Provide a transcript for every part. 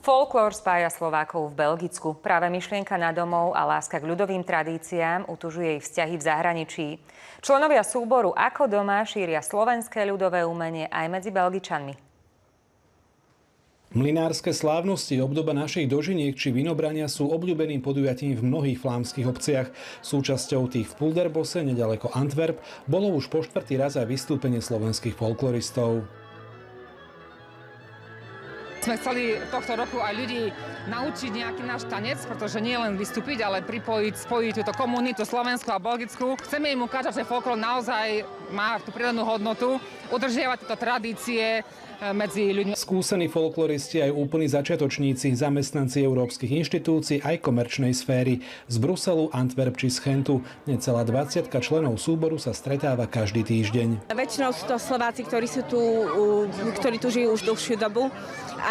Folklór spája Slovákov v Belgicku. Práve myšlienka na domov a láska k ľudovým tradíciám utužuje ich vzťahy v zahraničí. Členovia súboru Ako doma šíria slovenské ľudové umenie aj medzi Belgičanmi. Mlynárske slávnosti, obdoba našich dožiniek či vinobrania sú obľúbeným podujatím v mnohých flámskych obciach. Súčasťou tých v Pulderbose, nedaleko Antwerp, bolo už po 4. raz aj vystúpenie slovenských folkloristov. Sme chceli tohto roku aj ľudí naučiť nejaký náš tanec, pretože nie len vystúpiť, ale spojiť túto komunitu slovenskú a belgickú. Chceme im ukázať, že folklór naozaj má tú pridanú hodnotu, udržiavať tieto tradície medzi ľuďmi. Skúsení folkloristi aj úplní začiatočníci, zamestnanci európskych inštitúcií aj komerčnej sféry. Z Bruselu, Antwerp či z Chentu. Necelá 20 členov súboru sa stretáva každý týždeň. Väčšinou sú to Slováci, ktorí tu žijú už dlhšiu dobu.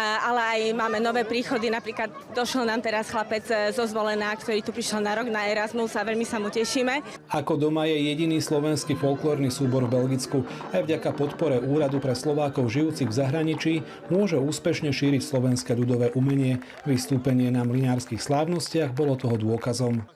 Ale aj máme nové príchody. Napríklad došiel nám teraz chlapec zo Zvolená, ktorý tu prišiel na rok na Erasmus a veľmi sa mu tešíme. Ako doma je jediný slovenský folklórny súbor v Belgicku. Aj vďaka podpore Úradu pre Slovákov žijúcich v zahraničí môže úspešne šíriť slovenské ľudové umenie. Vystúpenie na mlynárskych slávnostiach bolo toho dôkazom.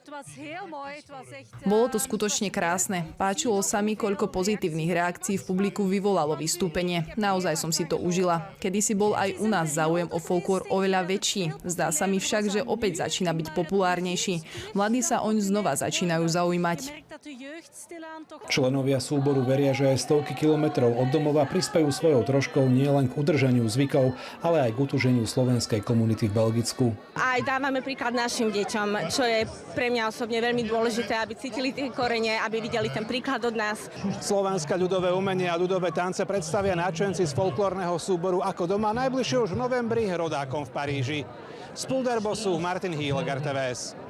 Bolo to skutočne krásne. Páčilo sa mi, koľko pozitívnych reakcií v publiku vyvolalo vystúpenie. Naozaj som si to užila. Kedysi bol aj u nás záujem o folklór oveľa väčší. Zdá sa mi však, že opäť začína byť populárnejší. Mladí sa oň znova začínajú zaujímať. Členovia súboru veria, že aj stovky kilometrov od domova prispejú svojou troškou nielen k udržaniu zvykov, ale aj k utuženiu slovenskej komunity v Belgicku. Aj dávame príklad našim deťom, čo je pre mňa osobne veľmi dôležité, aby cítili tie korene, aby videli ten príklad od nás. Slovenské ľudové umenie a ľudové tance predstavia nadšenci z folklórneho súboru Ako doma najbližšie už v novembri rodákom v Paríži. Z Pulderbosu Martin Hýl, RTVS.